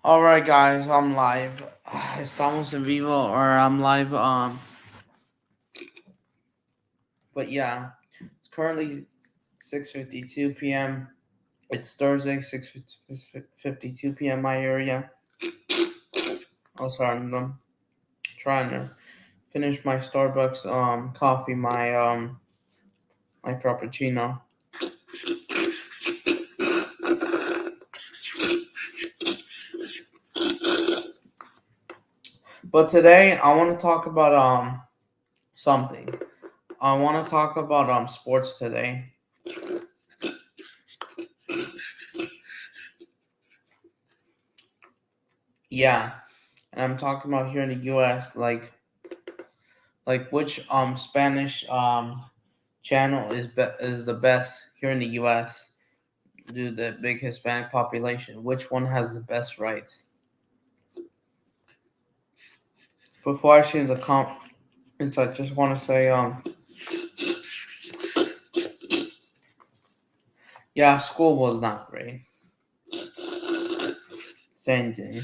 All right, guys, I'm live. Estamos en vivo, or I'm live. But yeah, it's currently 6:52 p.m. It's Thursday, 6:52 p.m. my area. Oh, sorry, I'm trying to finish my Starbucks coffee, my frappuccino. But today I want to talk about something. I want to talk about sports today. Yeah, and I'm talking about here in the U.S. Like which Spanish channel is the best here in the U.S. due to the big Hispanic population. Which one has the best rights? Before I change the comments, I just want to say yeah, school was not great. Same thing.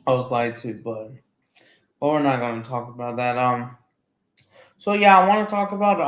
I was lied to, but we're not going to talk about that. So yeah, I want to talk about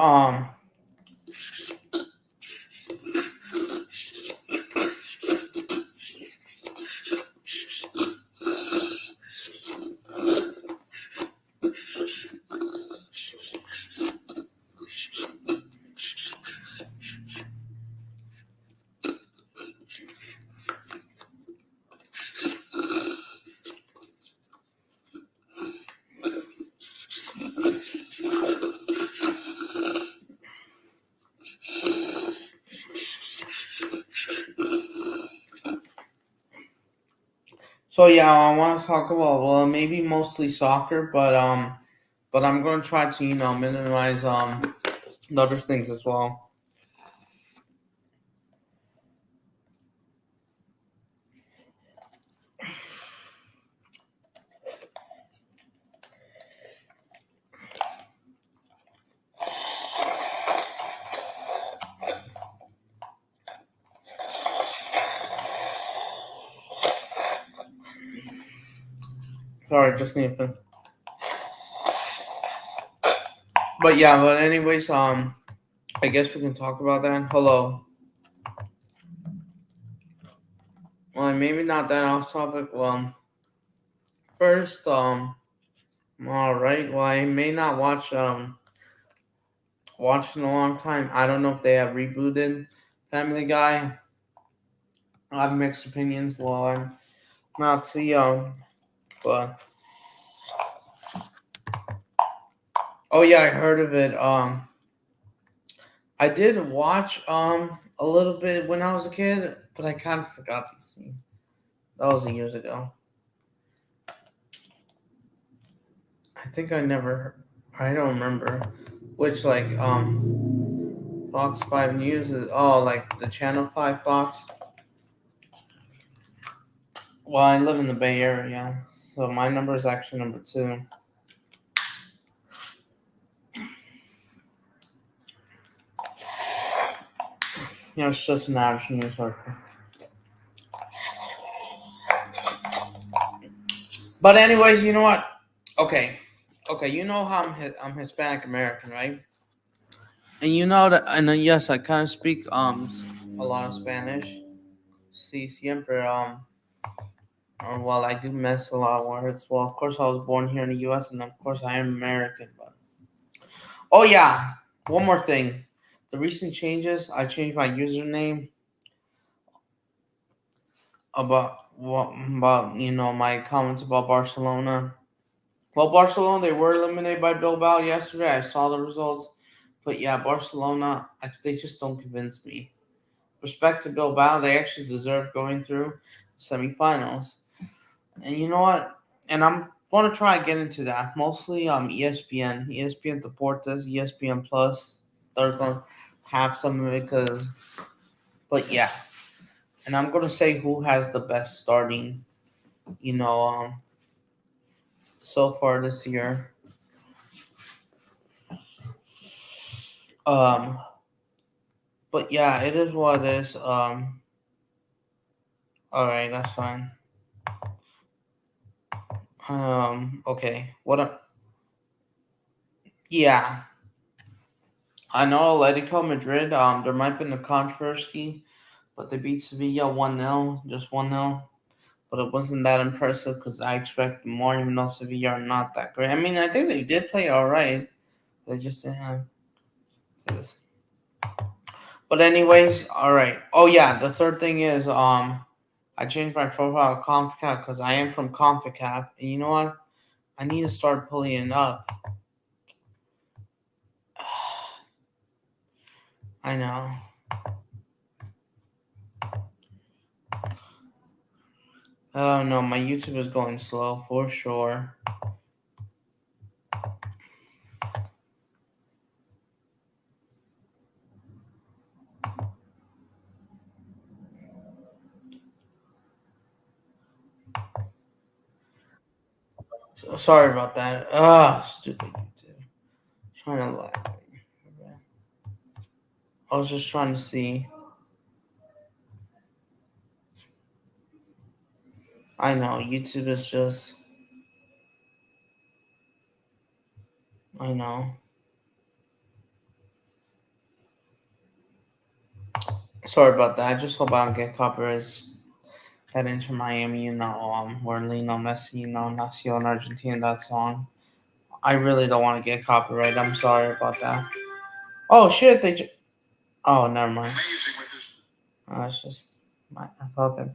So yeah, I want to talk about maybe mostly soccer, but I'm going to try to minimize the other things as well. Sorry, just need to. But yeah, but anyways, I guess we can talk about that. Hello. Well, maybe not that off topic. Well, first, all right. Well, I may not watch in a long time. I don't know if they have rebooted Family Guy. I have mixed opinions. Well, I'm not see but oh yeah, I heard of it. I did watch a little bit when I was a kid, but I kind of forgot these scenes. That was years ago. I think I never. I don't remember which Fox 5 News is. Oh, like the Channel 5 Fox. Well, I live in the Bay Area, so my number is actually number 2. It's just an average news article. But anyways, you know what? Okay, you know how I'm Hispanic American, right? And you know that, and yes, I kind of speak a lot of Spanish. Si siempre or well, I do mess a lot of words. Well, of course, I was born here in the U.S. and of course, I am American. But oh yeah, one more thing. The recent changes, I changed my username about my comments about Barcelona. Well, Barcelona, they were eliminated by Bilbao yesterday. I saw the results. But yeah, Barcelona, they just don't convince me. Respect to Bilbao, they actually deserve going through semifinals. And you know what? And I'm going to try to get into that. Mostly ESPN, ESPN Deportes, ESPN Plus. They're going to have some of it but yeah. And I'm going to say who has the best starting, you know, so far this year. Um, But yeah, it is what it is. All right, that's fine. Okay. Yeah, I know Atletico Madrid. There might have been a controversy, but they beat Sevilla 1-0, just 1-0. But it wasn't that impressive because I expected more, even though Sevilla are not that great. I mean, I think they did play all right. They just didn't have this. But anyways, all right. Oh yeah, the third thing is I changed my profile to CONCACAF because I am from CONCACAF, and you know what? I need to start pulling it up. I know. Oh no, my YouTube is going slow for sure. So, sorry about that. Stupid YouTube. Trying to lag. I was just trying to see. I know YouTube is just. I know. Sorry about that. I just hope I don't get copyrights. That Inter Miami, where Lionel Messi, Nació in Argentina, that song. I really don't want to get copyrighted. I'm sorry about that. Oh shit! Oh, never mind. It's just. I thought that.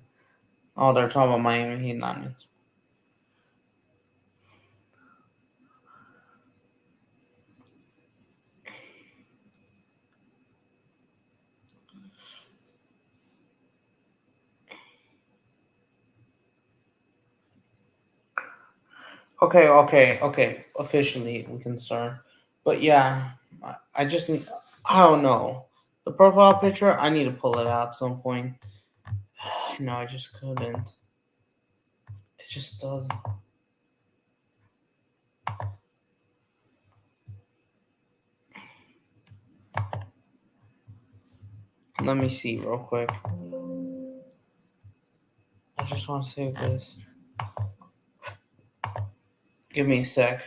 Oh, they're talking about Miami Heat, not me. Okay. Officially, we can start. But yeah, I just need. I don't know. The profile picture, I need to pull it out at some point. No, I just couldn't. It just doesn't. Let me see real quick. I just want to save this. Give me a sec.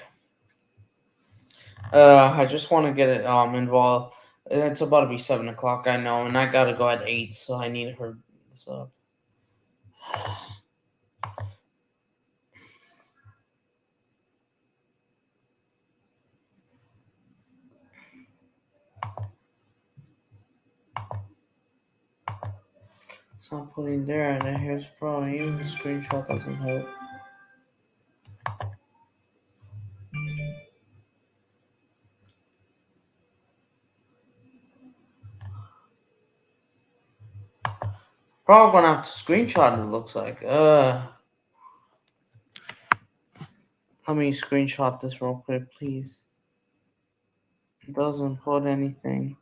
I just want to get it involved. It's about to be 7 o'clock, I know, and I gotta go at 8, so I need to hurry this up. It's not putting there, and then here's the problem. Even the screenshot doesn't help. Probably gonna have to screenshot it, looks like. Let me screenshot this real quick, please. It doesn't put anything.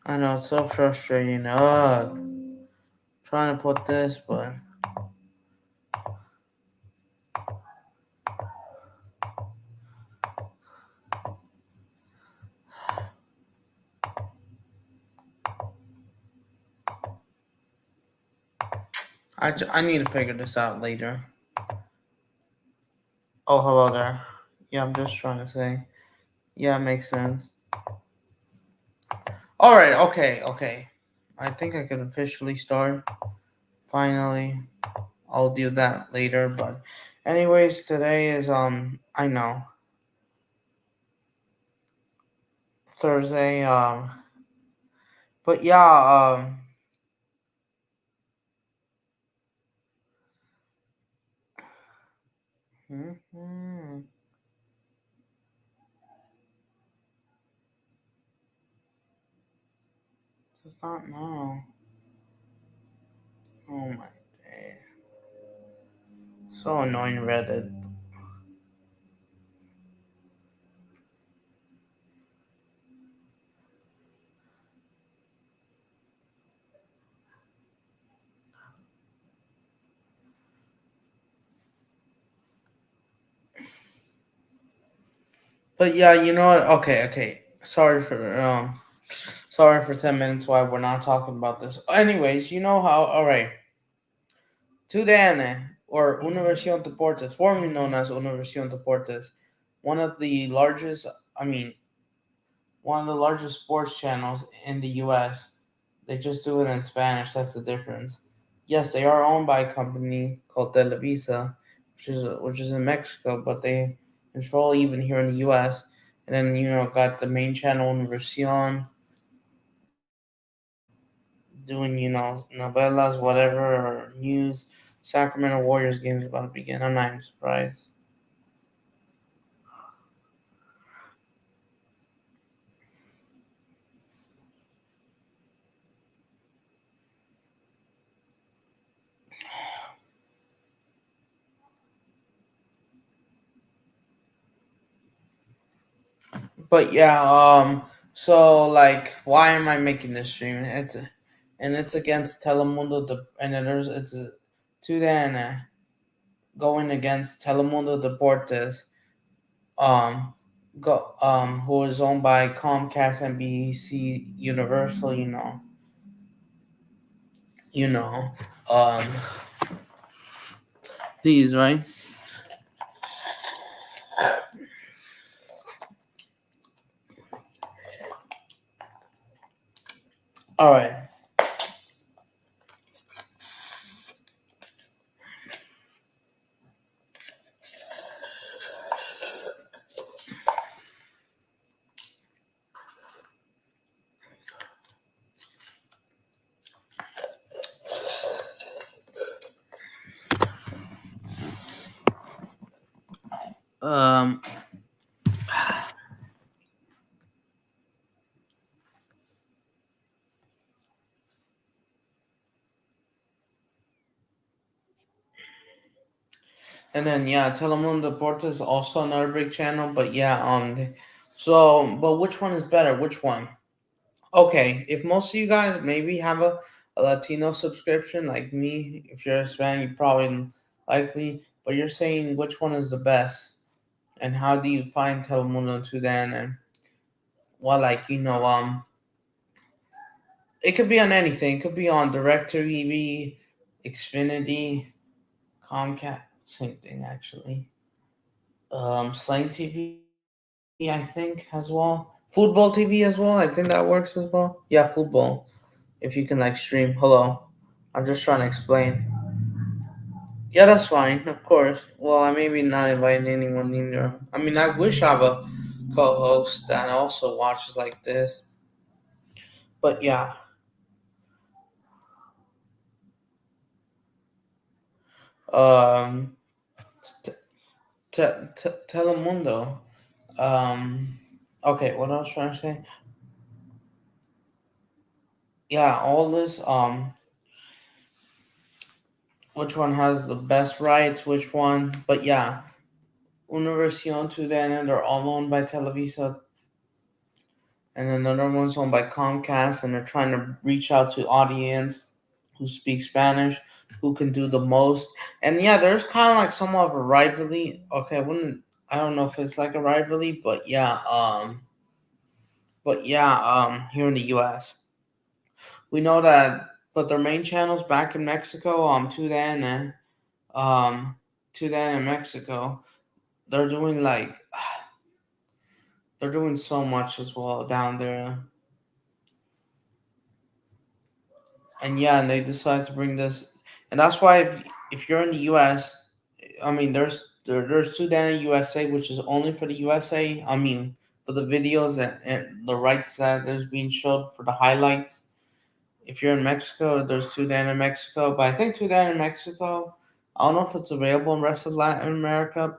I know, it's so frustrating. Trying to put this, but I need to figure this out later. Oh, hello there. Yeah, I'm just trying to say. Yeah, it makes sense. All right, okay. I think I could officially start. Finally, I'll do that later. But, anyways, today is I know, Thursday. But yeah, It's not now. Oh my day. So annoying, Reddit. But yeah, you know what? Okay, okay. Sorry for 10 minutes why we're not talking about this. Anyways, you know how? All right, TUDN or Univsion Deportes, formerly known as Univsion Deportes, one of the largest. I mean, one of the largest sports channels in the U.S. They just do it in Spanish. That's the difference. Yes, they are owned by a company called Televisa, which is in Mexico, but they control even here in the U.S. And then got the main channel Univision doing novelas, whatever, or news. Sacramento Warriors game is about to begin. I'm not even surprised. But yeah, so like, why am I making this stream? It's against Telemundo, and then it's to then going against Telemundo Deportes, um, who is owned by Comcast, NBC, Universal. You know, um, these right. All right. Um, and then yeah, Telemundo Deportes is also another big channel, but yeah, but which one is better? Which one? Okay, if most of you guys maybe have a Latino subscription like me, if you're a Hispanic, you probably likely, but you're saying which one is the best, and how do you find Telemundo to then, and what like it could be on anything. It could be on DirecTV, Xfinity, Comcast, same thing actually. Sling TV, I think as well. Football TV as well. I think that works as well. Yeah, football. If you can like stream. Hello, I'm just trying to explain. Yeah, that's fine, of course. Well, I maybe not inviting anyone either. I mean, I wish I have a co-host that also watches like this. But yeah, um, Telemundo. Um, okay, what I was trying to say. Yeah, all this. Which one has the best rights? Which one? But yeah, Univision to then, and they're all owned by Televisa, and then another one's owned by Comcast, and they're trying to reach out to audience who speak Spanish, who can do the most. And yeah, there's kind of like somewhat of a rivalry. Okay, I don't know if it's like a rivalry, here in the U.S., we know that. But their main channels back in Mexico, um, to then in Mexico, they're doing like they're doing so much as well down there. And yeah, and they decide to bring this, and that's why if you're in the U.S., I mean, there's Sudan USA, which is only for the USA. I mean, for the videos and the rights that is being showed for the highlights. If you're in Mexico, there's Sudan in Mexico, but I think Sudan in Mexico, I don't know if it's available in the rest of Latin America,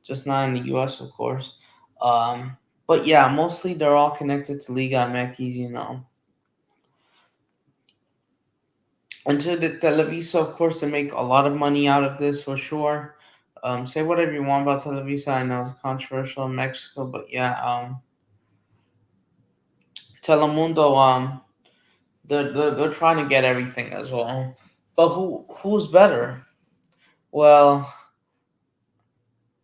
just not in the U.S., of course. Um, but yeah, mostly they're all connected to Liga MX. And to the Televisa, of course, they make a lot of money out of this for sure. Say whatever you want about Televisa. I know it's controversial in Mexico, but yeah, Telemundo, they're trying to get everything as well. But who's better? Well,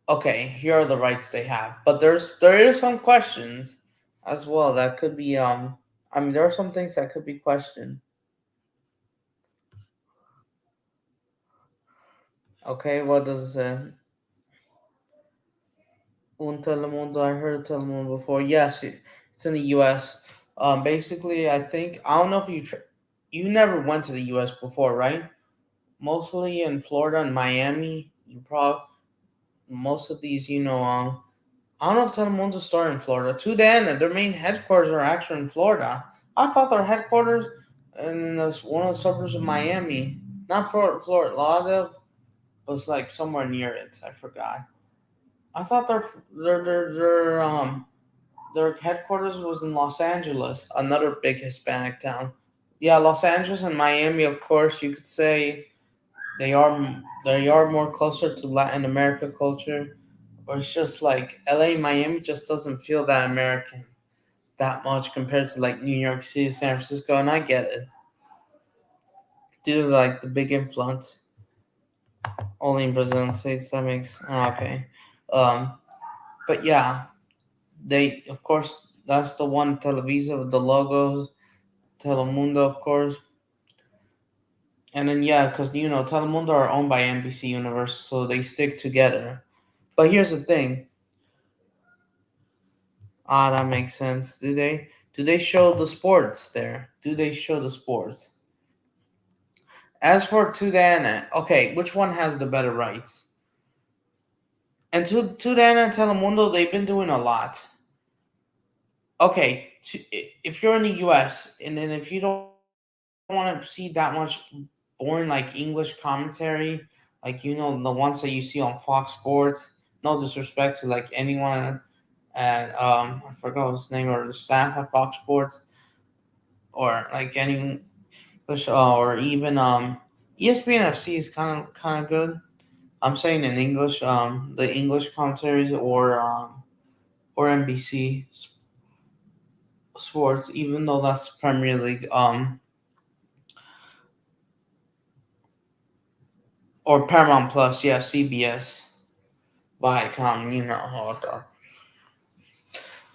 Okay, here are the rights they have, but there is some questions as well that could be I mean there are some things that could be questioned. Okay, what does it say? Un Telemundo, I heard of Telemundo before. Yes, it's in the U.S. Basically, I think I don't know if you never went to the U.S. before, right? Mostly in Florida and Miami. You probably most of these, I don't know if Telemundo started in Florida. TUDN, their main headquarters are actually in Florida. I thought their headquarters in one of the suburbs of Miami, not Florida Lauderdale, was like somewhere near it. I forgot. I thought their headquarters was in Los Angeles, another big Hispanic town. Yeah, Los Angeles and Miami, of course, you could say they are more closer to Latin America culture, or it's just like LA, Miami just doesn't feel that American that much compared to like New York City, San Francisco, and I get it. Due to like the big influence only in Brazilian states, that makes okay. Um, but yeah, they of course that's the one Televisa with the logos, Telemundo of course, and then yeah, because Telemundo are owned by NBC Universal, so they stick together. But here's the thing. Ah, that makes sense. Do they show the sports there? Do they show the sports? As for Tudana, okay, which one has the better rights? And Tudana and Telemundo, they've been doing a lot. Okay, if you're in the U.S. and then if you don't want to see that much boring like English commentary, like the ones that you see on Fox Sports. No disrespect to like anyone at I forgot his name or the staff at Fox Sports or like any or even ESPN FC is kind of good. I'm saying in English, the English commentaries or NBC Sports, even though that's Premier League, or Paramount Plus, yeah, CBS, Viacom,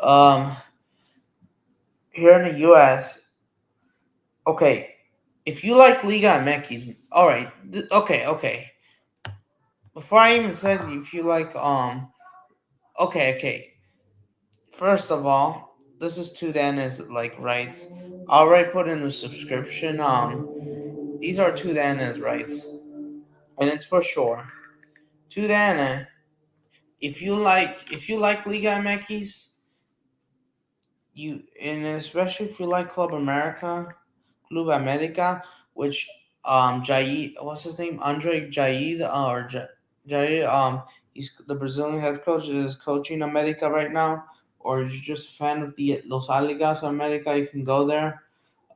how here in the U.S. Okay, if you like Liga MX, all right, okay. Before I even said if you like okay. First of all, this is to then is like rights. I already put in the subscription. These are to then is rights, and it's for sure. To then, if you like Liga MX, and especially if you like Club America, which Jair, what's his name, Andre Jair Jair he's the Brazilian head coach is coaching America right now, or if you're just a fan of the Los Aligas America, you can go there.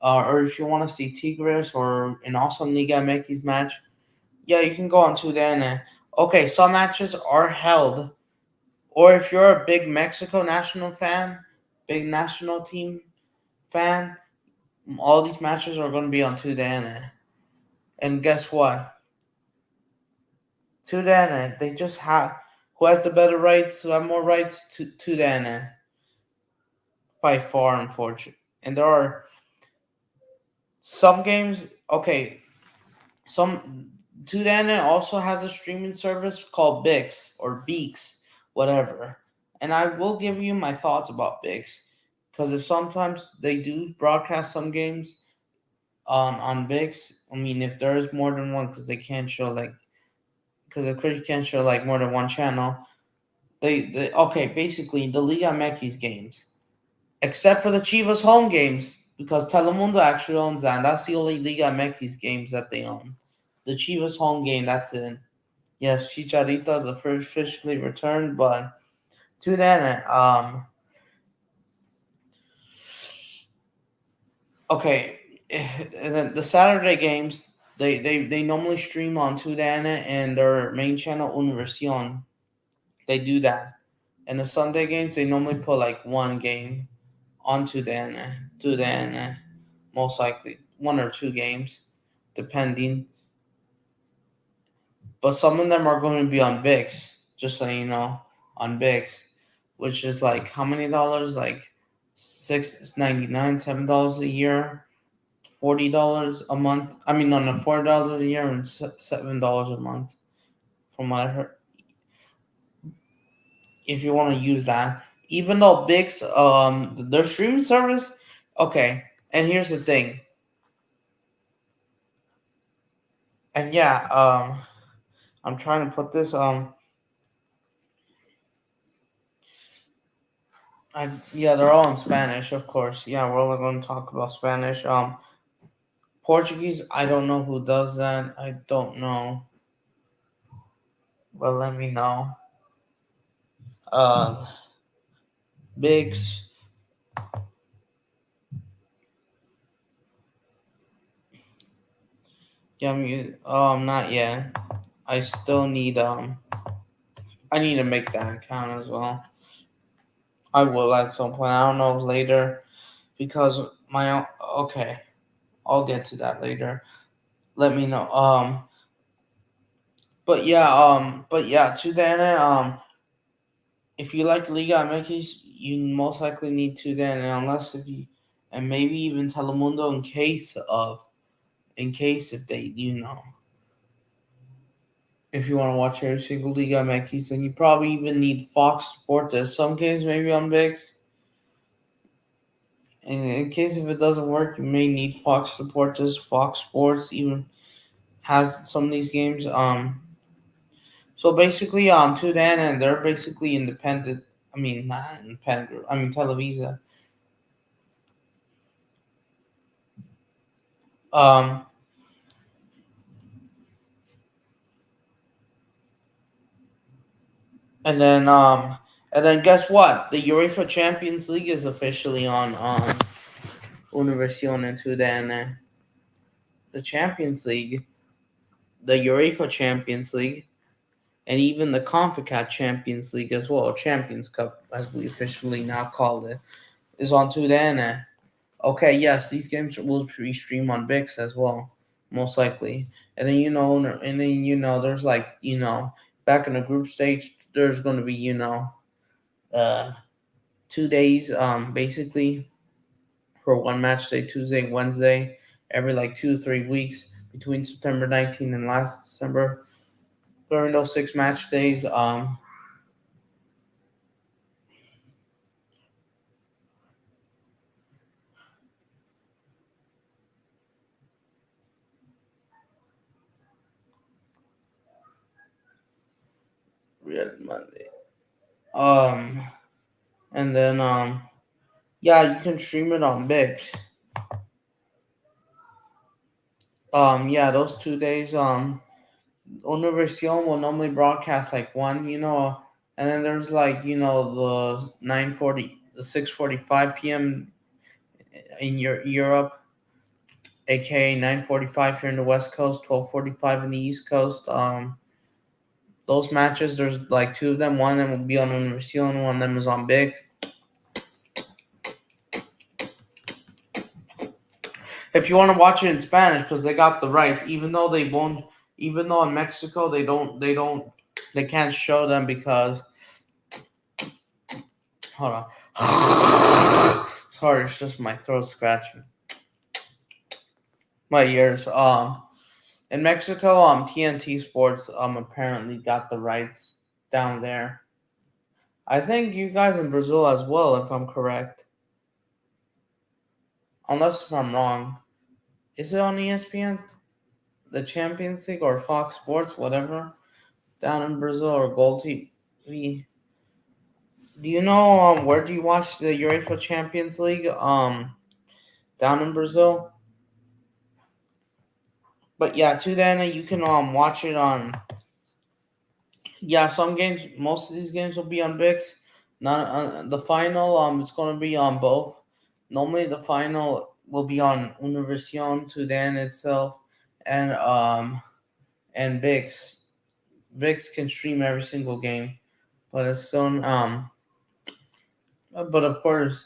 Or if you want to see Tigres or an awesome Liga MX match, yeah, you can go on to then. Okay, some matches are held, or if you're a big Mexico national fan, big national team fan, all these matches are going to be on Tudana. And guess what? Tudana, they just have who has the better rights, who have more rights to Tudana by far, unfortunately. And there are some games. Okay, some Tudana also has a streaming service called Bix or Beaks, whatever. And I will give you my thoughts about Bix because if sometimes they do broadcast some games on VIX. I mean, if there is more than one, because they can't show because of course you can't show like more than one channel. They okay, basically the Liga MX games, except for the Chivas home games, because Telemundo actually owns that. And that's the only Liga MX games that they own. The Chivas home game, that's it. Yes, Chicharito has officially returned, but to that, okay, and then the Saturday games they normally stream on Tudana and their main channel Univision. They do that. And the Sunday games they normally put like one game on Tudana, most likely one or two games, depending. But some of them are going to be on VIX, just so you know, on VIX, which is like how many dollars? Like $6.99, $7 a year, $40 a month. I mean, no, $4 a year and $7 a month. From what I heard, if you want to use that, even though VIX, their streaming service, okay. And here's the thing, and yeah, I'm trying to put this, yeah, they're all in Spanish, of course. Yeah, we're all going to talk about Spanish. Portuguese, I don't know who does that. I don't know, but let me know. Uh, Bigs, yeah, not yet. I still need I need to make that account as well. I will at some point. I don't know later because okay. I'll get to that later. Let me know. To then if you like Liga MX, you most likely need to then, unless if you, and maybe even Telemundo in case if they, if you want to watch every single Liga MX, then you probably even need Fox Deportes. Some games maybe on VIX. And in case if it doesn't work, you may need Fox Deportes. Fox Sports even has some of these games. So basically, Tudn, and they're basically independent. I mean, not independent. I mean, Televisa. Um, and then guess what? The Uefa Champions League is officially on Univsion and Tudn. The Champions League, the Uefa Champions League, and even the CONCACAF Champions League as well, Champions Cup, as we officially now call it, is on Tudn. Okay, yes, these games will be streamed on VIX as well, most likely. And then there's like back in the group stage, there's going to be uh 2 days basically for one match day, Tuesday, Wednesday, every like 2 3 weeks between September 19th and last December. During those 6 match days, Real Monday, um, and then yeah, you can stream it on VIX. Yeah, those 2 days. Univision will normally broadcast like one, and then there's like the 9:40, the 6:45 p.m. in Europe, aka 9:45 here in the West Coast, 12:45 in the East Coast. Those matches, there's like two of them. One of them will be on Univision, one of them is on Big. If you want to watch it in Spanish, because they got the rights, even though they won't, even though in Mexico they can't show them because. Hold on. Sorry, it's just my throat scratching. My ears. In Mexico, TNT Sports apparently got the rights down there. I think you guys in Brazil as well, if I'm correct. Unless if I'm wrong. Is it on ESPN? The Champions League or Fox Sports, whatever, down in Brazil, or Gold TV? Do you know where do you watch the UEFA Champions League? Down in Brazil. But yeah, to then you can watch it on. Yeah, some games, most of these games will be on VIX. Not the final. It's going to be on both. Normally, the final will be on Univision to then itself, and VIX. VIX can stream every single game, but it's soon But of course,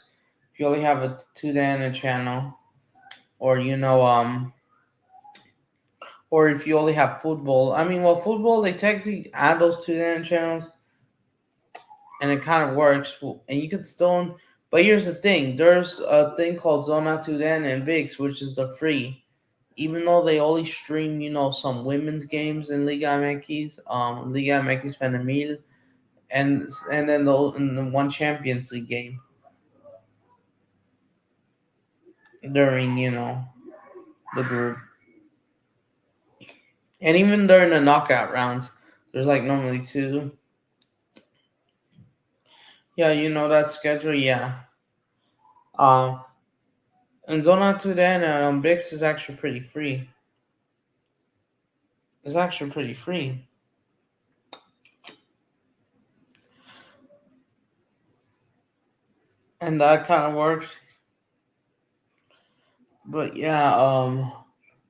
if you only have a to then channel, or or if you only have football. I mean, well, football they technically add those two then channels. and it kind of works. And you can still, but here's the thing: there's a thing called Zona Tudn and VIX, which is the free. Even though they only stream, some women's games in Liga MX, Liga MX Femenil, and then the one Champions League game during, the group, and even during the knockout rounds, there's like normally two. Yeah, that schedule. Yeah. Um, and Zona Tudn VIX is actually pretty free. It's actually pretty free. And that kind of works. But yeah,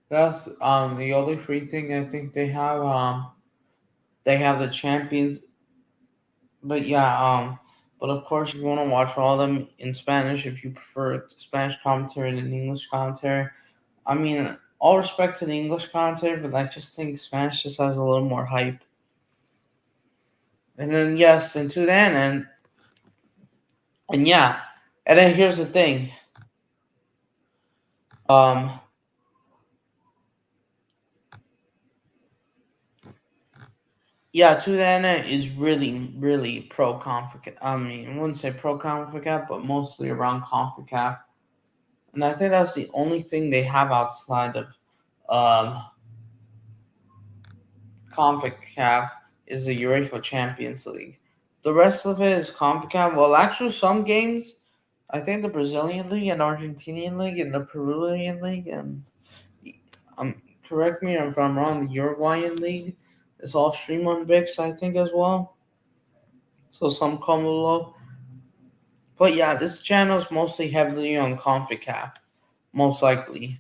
that's the only free thing I think they have. They have the champions, but yeah, but of course, if you want to watch all of them in Spanish, if you prefer Spanish commentary than English commentary, I mean, all respect to the English commentary, but I just think Spanish just has a little more hype. And then yes, and to then and yeah, and then here's the thing. Um, Yeah, Tudana is really, really pro CONCACAF. I mean, I wouldn't say pro CONCACAF, but mostly around CONCACAF. And I think that's the only thing they have outside of um, CONCACAF is the Uefa Champions League. The rest of it is CONCACAF. Well, actually, some games, I think the Brazilian League and Argentinian League and the Peruvian League and correct me if I'm wrong, the Uruguayan League is all streamed on VIX, I think, as well. So some come below. But yeah, this channel is mostly heavily on CONCACAF, most likely.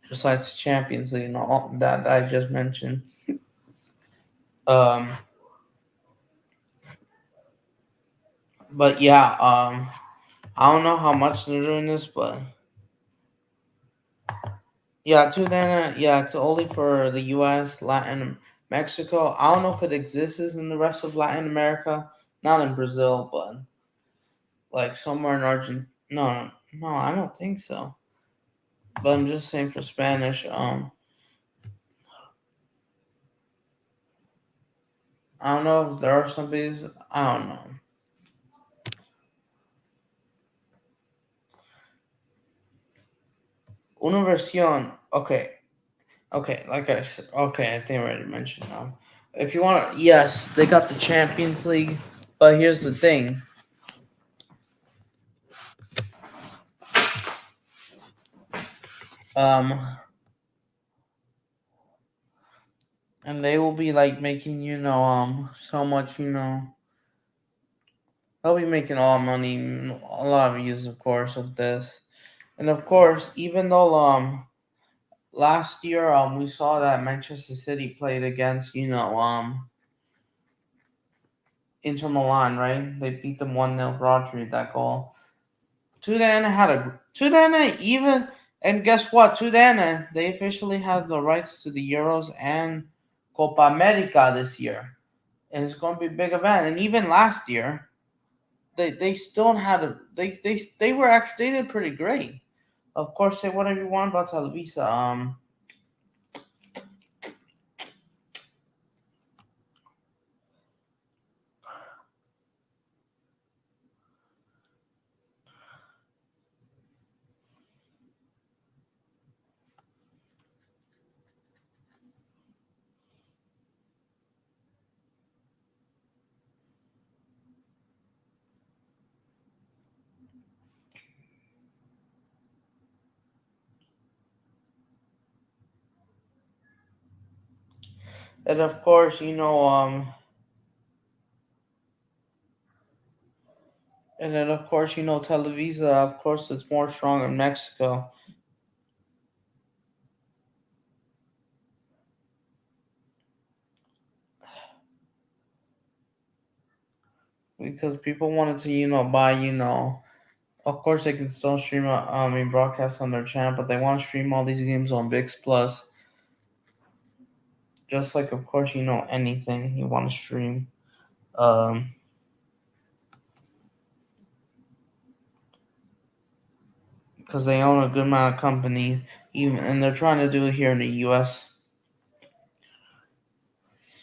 Besides the Champions League and all that I just mentioned. Um, but yeah, I don't know how much they're doing this, but yeah, to then yeah, it's only for the U.S., Latin, Mexico. I don't know if it exists in the rest of Latin America, not in Brazil, but like somewhere in Argentina. No, no, I don't think so. But I'm just saying for Spanish. I don't know if there are some bees. I don't know. Univision. Okay. Okay. Like I said. Okay. I think I already mentioned now. If you want to, yes, they got the Champions League. But here's the thing. Um, and they will be like making, so much, they'll be making all money, a lot of views, of course, of this. And of course, even though, last year, we saw that Manchester City played against, Inter Milan, right? They beat them 1-0. Rodri, that goal. Tudana had a Tudana even, and guess what? Tudana, they officially have the rights to the Euros and Copa America this year, and it's going to be a big event. And even last year, they still had a they were actually they did pretty great. Of course, say whatever you want about Televisa. And of course, and then of course, Televisa. Of course, it's more strong in Mexico. Because people wanted to, buy, of course they can still stream, broadcast on their channel, but they want to stream all these games on VIX Plus. Just like, of course, anything you want to stream. Um, because they own a good amount of companies, even and they're trying to do it here in the U.S.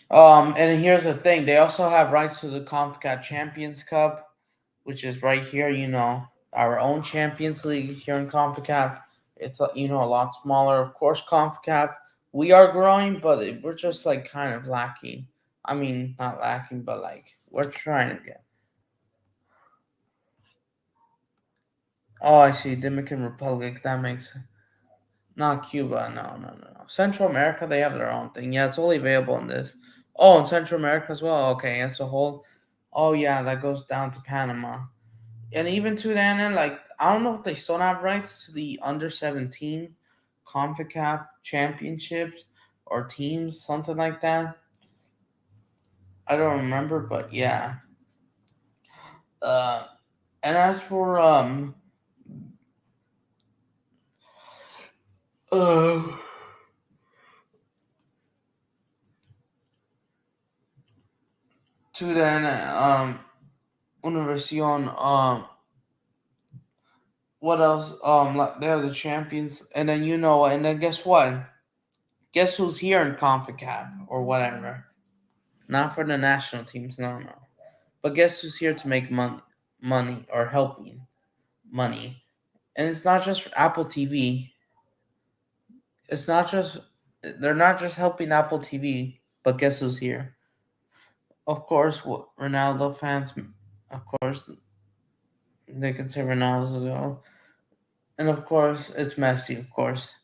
And here's the thing: they also have rights to the CONCACAF Champions Cup, which is right here. Our own Champions League here in CONCACAF. It's a lot smaller. Of course, CONCACAF. We are growing, but we're just like kind of lacking. I mean, not lacking, but like we're trying to get. Oh, I see. Dominican Republic. That makes sense. Not Cuba. No, no, no, no. Central America, they have their own thing. Yeah, it's only available in this. Oh, in Central America as well. Okay, it's a whole. Oh yeah, that goes down to Panama, and even to then, like I don't know if they still have rights to the under 17 CONCACAF championships or teams, something like that. I don't remember, but yeah. Uh, and as for uh, to then Univision what else? Like they're the champions, and then and then guess what? Guess who's here in CONCACAF or whatever? Not for the national teams, no, no. But guess who's here to make money or helping money? And it's not just for Apple TV. It's not just they're not just helping Apple TV, but guess who's here? Of course, what Ronaldo fans. Of course, they can say Ronaldo's a goal, and of course, it's Messi. Of course.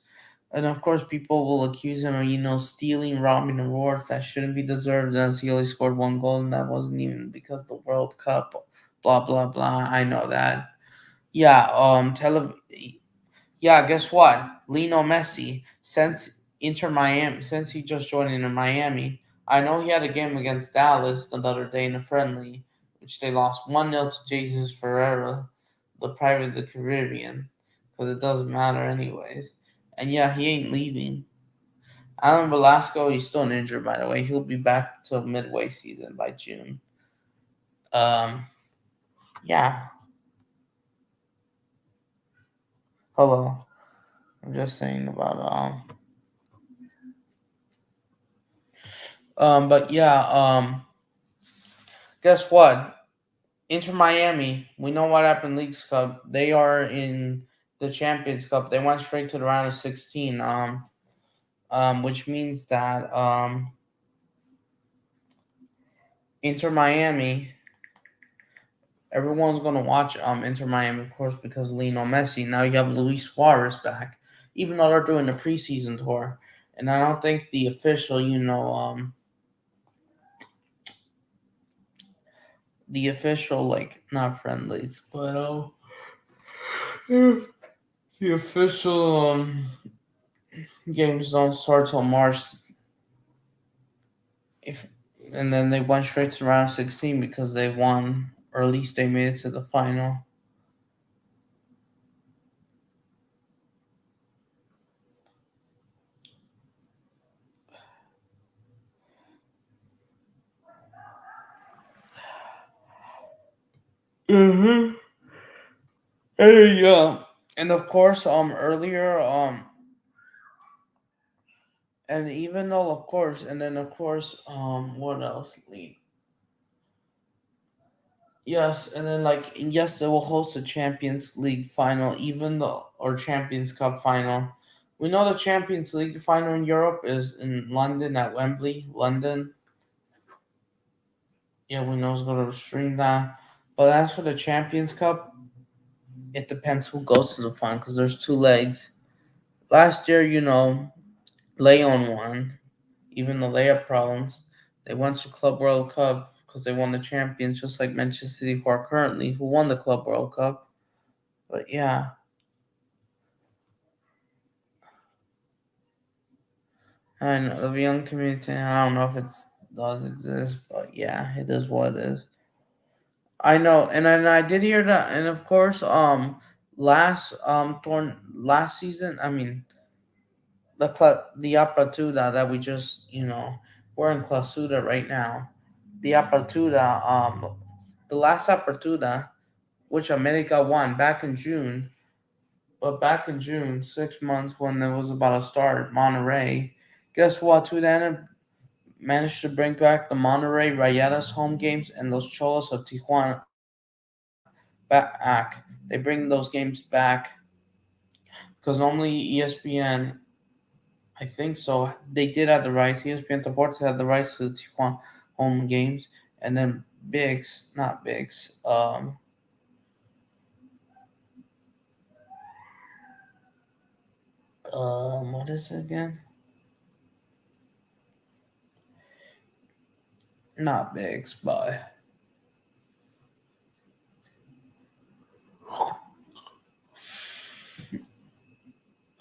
And of course, people will accuse him of, stealing, robbing awards that shouldn't be deserved, as he only scored one goal, and that wasn't even because of the World Cup. Blah blah blah. I know that. Yeah. Yeah. Guess what? Lionel Messi, since he just joined Inter Miami, I know he had a game against Dallas the other day in a friendly, which they lost 1-0 to Jesus Ferreira, the Private of the Caribbean, because it doesn't matter anyways. And yeah, he ain't leaving. Alan Velasco, he's still injured, by the way. He'll be back till midway season by June. Um, yeah. Hello. I'm just saying about but yeah. Guess what? Inter Miami. We know what happened. Leagues Cup. They are in the Champions Cup. They went straight to the round of 16. Which means that Inter Miami. Everyone's gonna watch Inter Miami, of course, because of Lionel Messi. Now you have Luis Suarez back, even though they're doing a preseason tour, and I don't think the official, like not friendlies, but the official games don't start till March. If and then they went straight to round 16 because they won, or at least they made it to the final. Mm-hmm. Yeah, and of course, earlier, and even though, of course, and then of course, what else? Yes, and then like yes, they will host a Champions League final, even though or Champions Cup final. We know the Champions League final in Europe is in London at Wembley, London. Yeah, we know who's going to stream that. But as for the Champions Cup, it depends who goes to the final because there's two legs. Last year, Leon won, even though they have problems. They went to Club World Cup because they won the champions, just like Manchester City, who are currently who won the Club World Cup. But yeah, and the young community, I don't know if it does exist, but yeah, it is what it is. I know, and then I did hear that, and of course, last season, I mean, the Apertura that we just, we're in Clausura right now. The Apertura, the last Apertura, which America won back in June, But back in June, 6 months when it was about to start, Monterrey, guess what? Tudana managed to bring back the Monterrey Rayadas home games and those Cholos of Tijuana back. They bring those games back because normally ESPN, I think so, they did have the rights. ESPN Deportes had the rights to the Tijuana home games, and then Bigs, not Bigs, what is it again? Not Bigs, but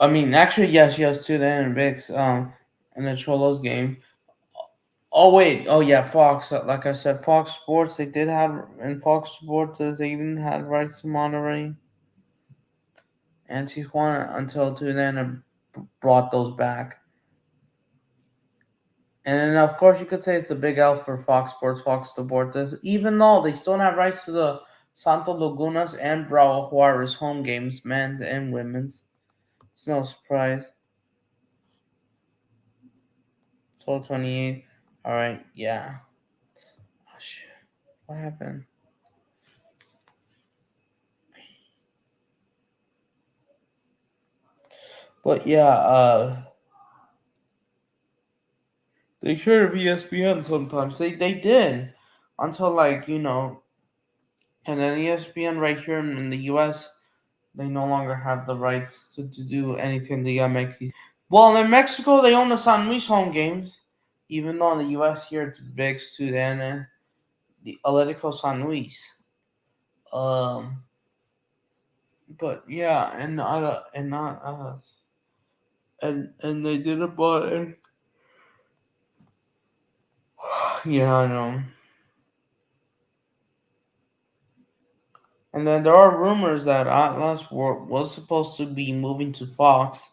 I mean, actually, yes, to the and Bigs, in the Cholos game. Oh wait, oh yeah, Fox. Like I said, Fox Sports. They did have in Fox Sports. They even had rights to Monterrey and Tijuana until Tudana brought those back. And then, of course, you could say it's a big L for Fox Sports, Fox Deportes, even though they still don't have rights to the Santo Lagunas and Bravo Juarez home games, men's and women's. It's no surprise. 12/28. All right, yeah. Oh, shit. What happened? But yeah, they should have ESPN sometimes. They did until like and then ESPN right here in the U.S. they no longer have the rights to do anything the MX. Well, in Mexico they own the San Luis home games, even though in the U.S. here it's big to the Atlético San Luis. Um, but yeah, and not and not and they did it, but yeah, I know. And then there are rumors that Atlas was supposed to be moving to Fox,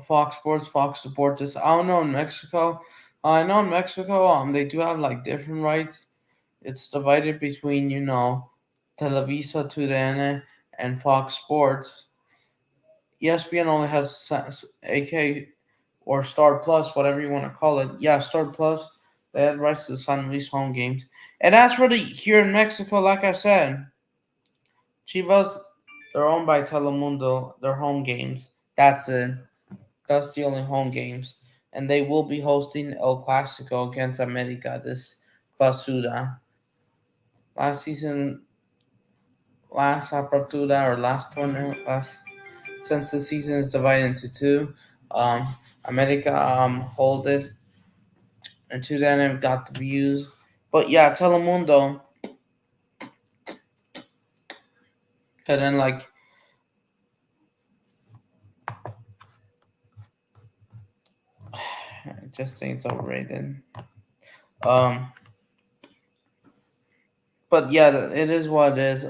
Fox Sports, Fox Deportes. I don't know in Mexico. I know in Mexico, they do have like different rights. It's divided between Televisa TUDN and Fox Sports. ESPN only has AK or Star Plus, whatever you want to call it. Yeah, Star Plus. They had rights to the San Luis home games. And as for the here in Mexico, like I said. Chivas, they're owned by Telemundo. Their home games. That's it. That's the only home games. And they will be hosting El Clasico against America this Clausura. Last season, last Apertura or last tournament, since the season is divided into two, um, America hold it, and to then have got the views. But yeah, Telemundo, and then like I just think it's overrated. Um, but yeah, it is what it is.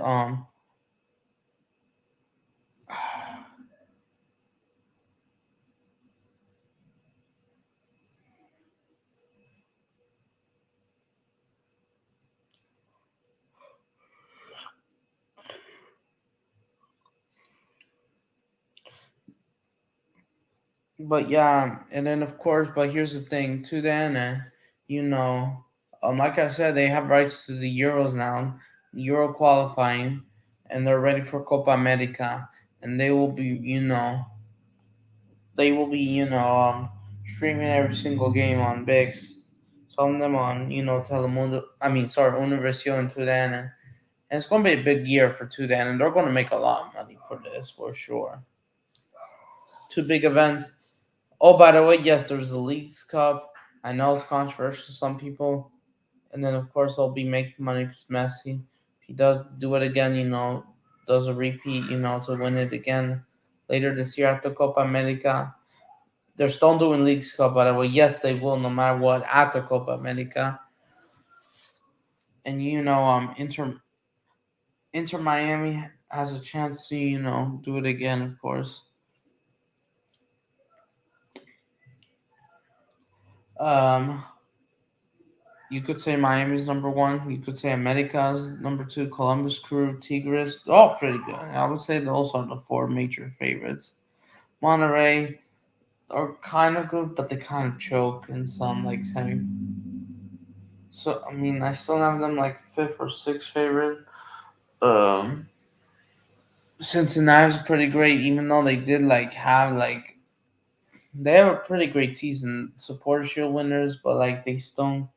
But yeah, and then of course, but here's the thing: to then, you know, like I said, they have rights to the Euros now, Euro qualifying, and they're ready for Copa America, and they will be, streaming every single game on VIX. Some of them on, Telemundo. I mean, sorry, Univision and Tudana. And it's going to be a big year for Tudana, and they're going to make a lot of money for this for sure. Two big events. Oh, by the way, yes, there's the Leagues Cup. I know it's controversial to some people. And then, of course, they'll be making money because Messi, if he does do it again, does a repeat, to win it again later this year at the Copa America. They're still doing Leagues Cup, by the way. Yes, they will, no matter what, at the Copa America. And, Inter Miami has a chance to, do it again, of course. Um, You could say Miami's number one. You could say America's number two. Columbus Crew, Tigres, all pretty good. I would say those are the four major favorites. Monterey are kind of good, but they kind of choke in some like semi. So I mean, I still have them like fifth or sixth favorite. Um, Cincinnati's pretty great, even though they did like have like they have a pretty great season. Supporter Shield winners, but like they still,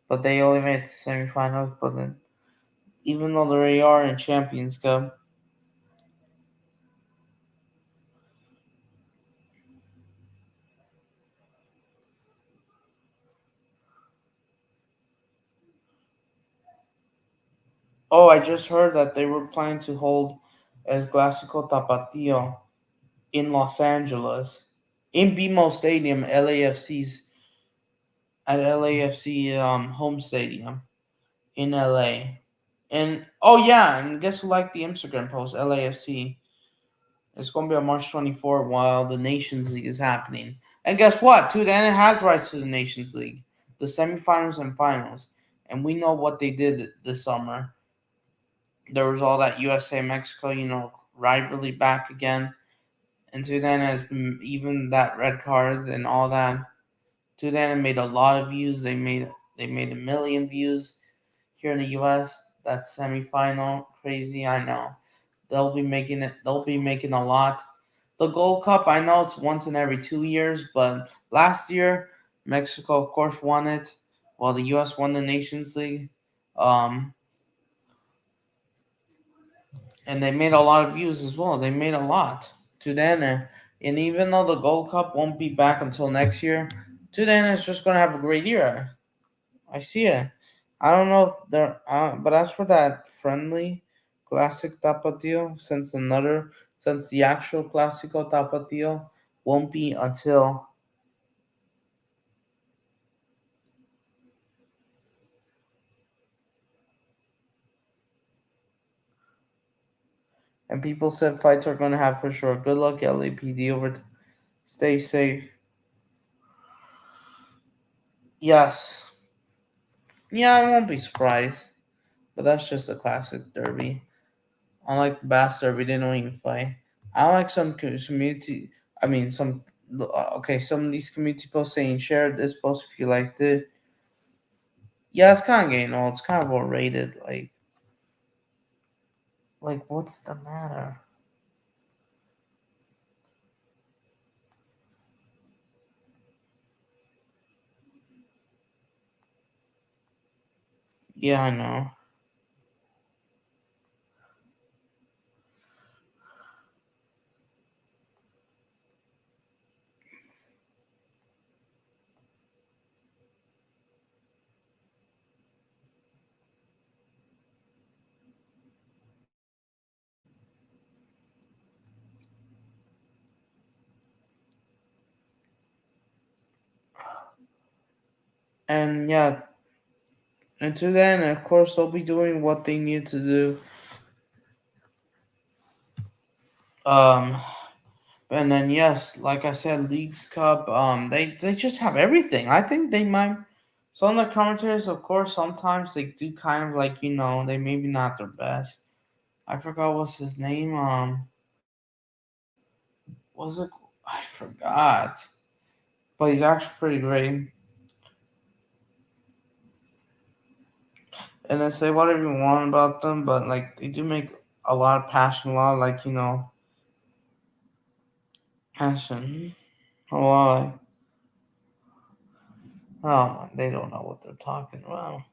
but they only made the semifinals. But then, even though they are in Champions Cup, oh, I just heard that they were planning to hold El Clásico Tapatio in Los Angeles, in BMO Stadium, LAFC's at LAFC home stadium in LA. And oh yeah, and guess who liked the Instagram post? LAFC. It's going to be on March 24th while the Nations League is happening. And guess what? TUDN has rights to the Nations League, the semifinals and finals. And we know what they did this summer. There was all that USA Mexico, rivalry back again. And TUDN has been, even that red card and all that. TUDN made a lot of views. They made 1 million views here in the US. That's semifinal. Crazy, I know. They'll be making it. They'll be making a lot. The Gold Cup, I know it's once in every 2 years, but last year Mexico, of course, won it, while the U.S. won the Nations League. Um, and they made a lot of views as well. They made a lot. Tudana, and even though the Gold Cup won't be back until next year, Tudana is just gonna have a great year. I see it. I don't know if there, but as for that friendly classic Tapatio, since the actual Clásico Tapatio won't be until, and people said fights are going to have for sure. Good luck, LAPD. Stay safe. Yes. Yeah, I won't be surprised. But that's just a classic derby. Unlike the Bass Derby, they don't even fight. I like some community. I mean, okay, some of these community posts saying share this post if you liked it. Yeah, it's kind of getting old. It's kind of overrated. Like what's the matter? Yeah, I know. And yeah, until then, of course, they'll be doing what they need to do. Um, And then yes, like I said, Leagues Cup, they just have everything. I think they might. Some of the commentators, of course, sometimes they do kind of like they maybe not their best. I forgot what's his name. Was it? I forgot, but he's actually pretty great. And then say whatever you want about them, but like they do make a lot of passion, a lot of like passion, a lot. Oh, they don't know what they're talking about.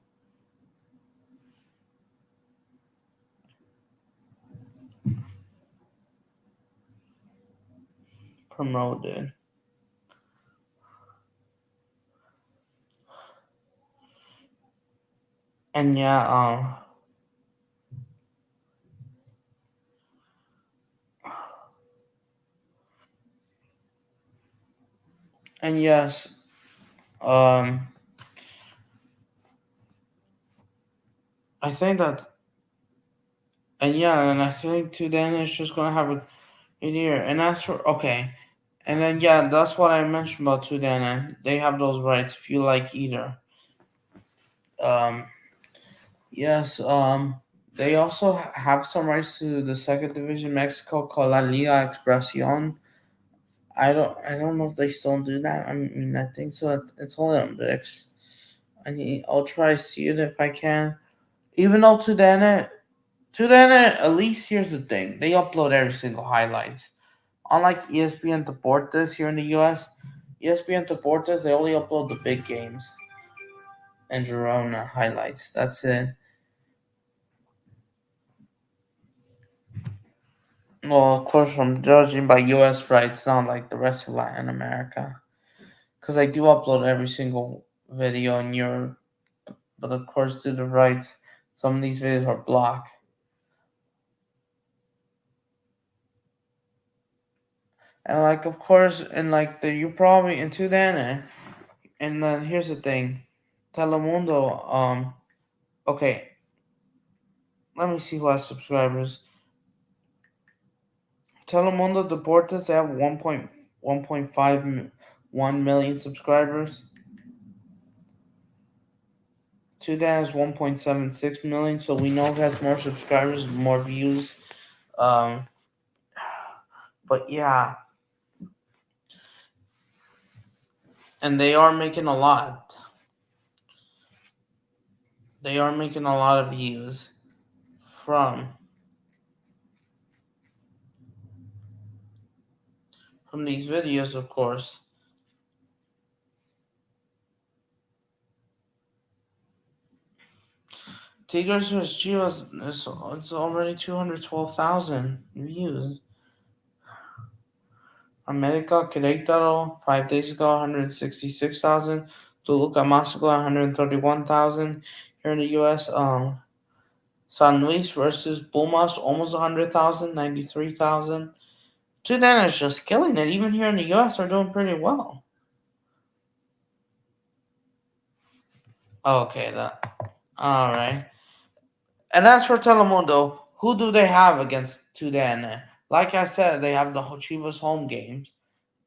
Promoted. And yeah, and yes, um, I think that, and yeah, and I think too. Then it's just gonna have a good year. And as for okay, and then yeah, that's what I mentioned about Tudana. They have those rights if you like either. Um, yes. They also have some rights to the second division Mexico called La Liga Expresión. I don't know if they still do that. I mean, I think so. It's only on VIX. I'll try to see it if I can. Even though to then at least here's the thing: they upload every single highlights. Unlike ESPN Deportes here in the U.S., ESPN Deportes they only upload the big games and Girona highlights. That's it. Well, of course, I'm judging by U.S. rights, not like the rest of Latin America, because I do upload every single video in Europe. But of course, due to rights, some of these videos are blocked. And like, of course, and like the you probably into then, and then here's the thing, Telemundo. Okay, let me see who has subscribers. Telemundo Deportes they have 1.1 million subscribers. Tudn has 1.76 million, so we know it has more subscribers, more views. Um, but yeah, and they are making a lot. They are making a lot of views from these videos, of course. Tigers vs Chivas it's already 212,000 views. America Querétaro 5 days ago 166,000. Toluca Mexico 131,000 here in the U.S. San Luis versus Pumas almost 100,000, 93,000. Tudn is just killing it. Even here in the U.S. they're doing pretty well. Okay, that all right. And as for Telemundo, who do they have against Tudn? Like I said, they have the Chivas home games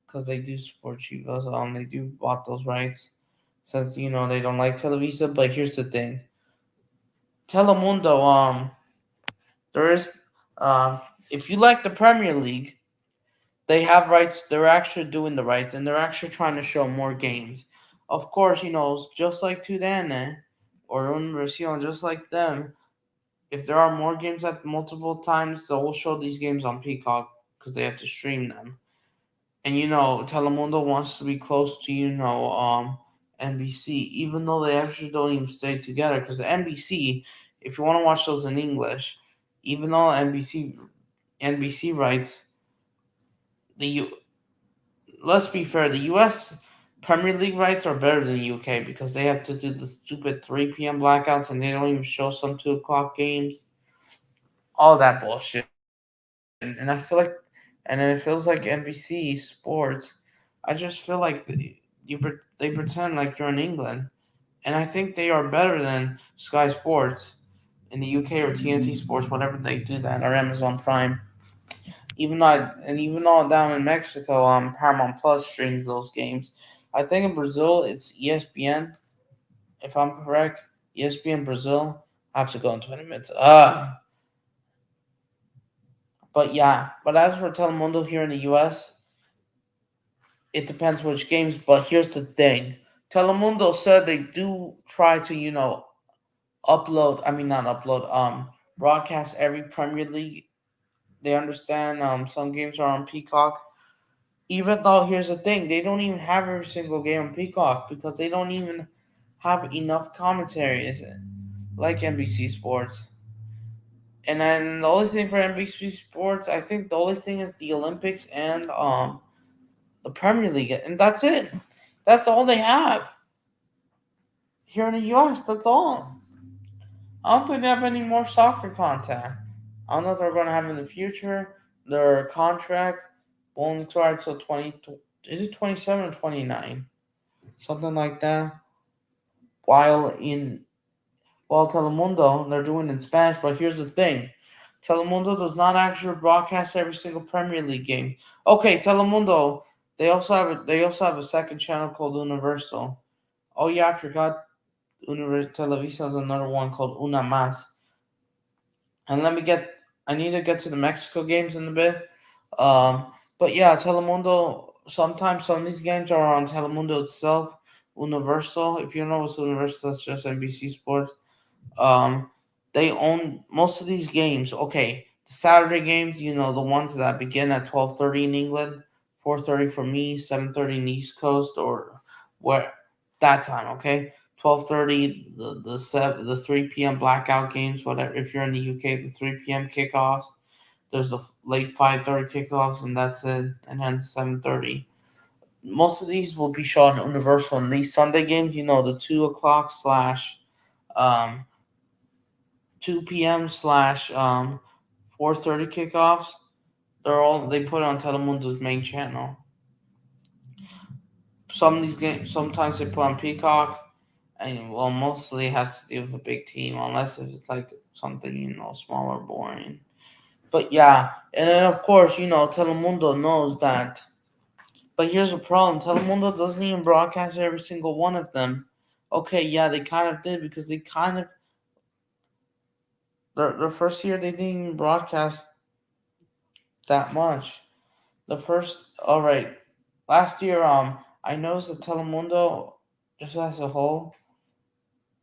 because they do support Chivas. They do bought those rights since they don't like Televisa. But here's the thing: Telemundo, there is, if you like the Premier League, they have rights. They're actually doing the rights, and they're actually trying to show more games. Of course, just like Tudn or Univision, just like them. If there are more games at multiple times, they'll show these games on Peacock because they have to stream them. And Telemundo wants to be close to NBC, even though they actually don't even stay together. Because the NBC, if you want to watch those in English, even though NBC rights, the U, let's be fair, the U.S. Premier League rights are better than the UK because they have to do the stupid 3 p.m. blackouts and they don't even show some 2 o'clock games. All that bullshit. And I feel like, and it feels like NBC Sports. I just feel like they pretend like you're in England, and I think they are better than Sky Sports in the UK or TNT Sports, whatever they do that, or Amazon Prime. Even though down in Mexico, Paramount Plus streams those games. I think in Brazil it's ESPN, if I'm correct. ESPN Brazil. I have to go in 20 minutes. But yeah. But as for Telemundo here in the US, it depends which games. But here's the thing: Telemundo said they do try to, upload. I mean, not upload. Broadcast every Premier League. They understand. Some games are on Peacock. Even though here's the thing, they don't even have every single game on Peacock because they don't even have enough commentaries like NBC Sports. And then the only thing for NBC Sports, I think the only thing is the Olympics and the Premier League, and that's it. That's all they have here in the U.S. That's all. I don't think they have any more soccer content. I don't know if they're going to have in the future. Their contract won't start until 20. Is it 27 or 29? Something like that. While Telemundo, they're doing it in Spanish. But here's the thing: Telemundo does not actually broadcast every single Premier League game. Okay, Telemundo. They also have a second channel called Universal. Oh yeah, I forgot. Televisa has another one called Una Más. And I need to get to the Mexico games in a bit. But yeah, Telemundo, sometimes some of these games are on Telemundo itself. Universal, if you know what's Universal, that's just NBC Sports. Um, they own most of these games. Okay, the Saturday games, the ones that begin at 12:30 in England, 4:30 for me, 7:30 in the East Coast, or where that time. Okay, 12:30, the 3 p.m. blackout games. Whatever. If you're in the UK, the 3 p.m. kickoffs. There's the late 5:30 kickoffs, and that's it. And then 7:30. Most of these will be shown on Universal. And these Sunday games, the 2 o'clock slash um 2 p.m. slash 4:30 kickoffs. They put it on Telemundo's main channel. Some of these games sometimes they put on Peacock, and well, mostly it has to do with a big team, unless if it's like something small or boring. But yeah, and then of course Telemundo knows that. But here's the problem: Telemundo doesn't even broadcast every single one of them. Okay, yeah, they kind of did because they kind of their first year they didn't even broadcast that much. The first, all right, last year, I noticed that Telemundo, just as a whole,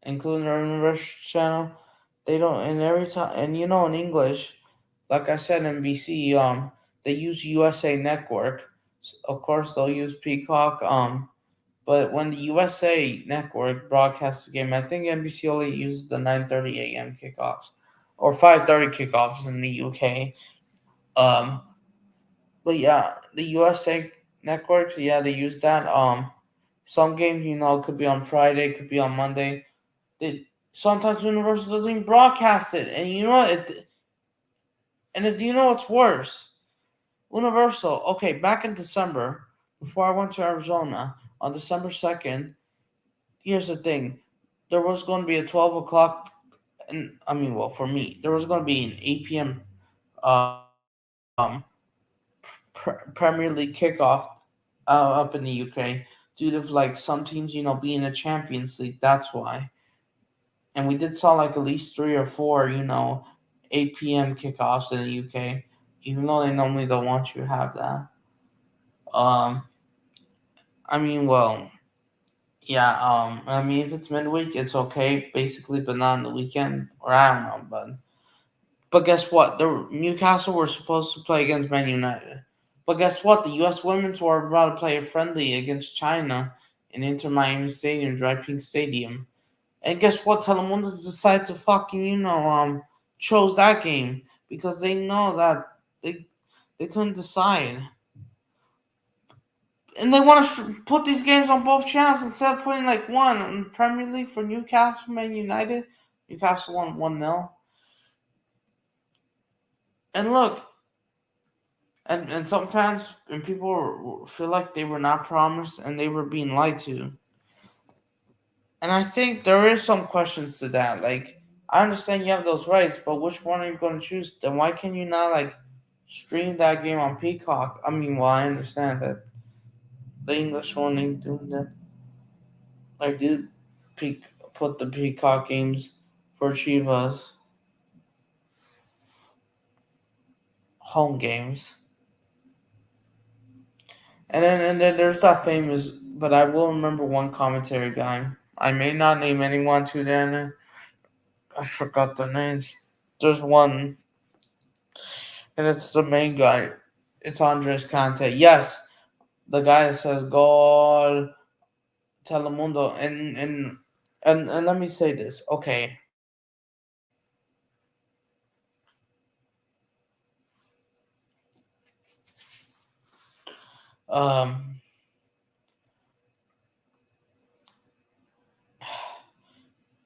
including their Universe channel, they don't, and every time, and in English, like I said, NBC, they use USA Network. Of course, they'll use Peacock, but when the USA Network broadcasts the game, I think NBC only uses the 9:30 a.m. kickoffs, or 5:30 kickoffs in the UK. Um, But yeah, the USA networks, yeah, they use that. Some games, could be on Friday, could be on Monday. Sometimes Universal doesn't even broadcast it, and do you know what's worse? Universal. Okay, back in December, before I went to Arizona on December 2nd. Here's the thing: there was going to be a 12 o'clock, and I mean, well, for me, there was going to be an 8 p.m. Um, Premier League kickoff up in the UK due to like some teams, being a Champions League. That's why. And we did saw like at least three or four, 8 p.m. kickoffs in the UK, even though they normally don't want you to have that. Um, I mean, well, yeah. I mean, if it's midweek, it's okay, basically, but not on the weekend, or I don't know, but guess what? The Newcastle were supposed to play against Man United. But guess what? The U.S. women's were about to play a friendly against China in Inter Miami Stadium, Dry Pink Stadium. And guess what? Telemundo decided to fucking, chose that game because they know that they couldn't decide. And they want to put these games on both channels instead of putting like one on the Premier League for Newcastle Man United. Newcastle won 1-0. And look, and some fans and people feel like they were not promised and they were being lied to. And I think there is some questions to that. Like, I understand you have those rights, but which one are you going to choose? Then why can you not like stream that game on Peacock? I mean, well, I understand that the English one ain't doing that. Like, dude, put the Peacock games for Chivas home games. And then there's that famous, but I will remember one commentary guy. I may not name anyone to then. I forgot the names. There's one, and it's the main guy. It's Andres Conte. Yes, the guy that says "Gol Telemundo." And let me say this. Okay, um,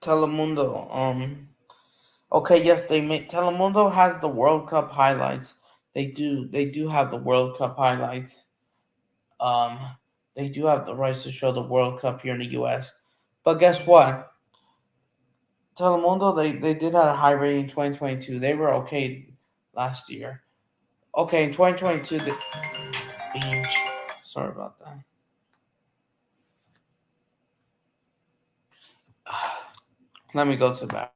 Telemundo. Okay, yes, they made Telemundo has the World Cup highlights. They do. They do have the World Cup highlights. Um, they do have the rights to show the World Cup here in the U.S. But guess what? Telemundo, they did have a high rating in 2022. They were okay last year. Okay, in 2022, sorry about that. Let me go to the back.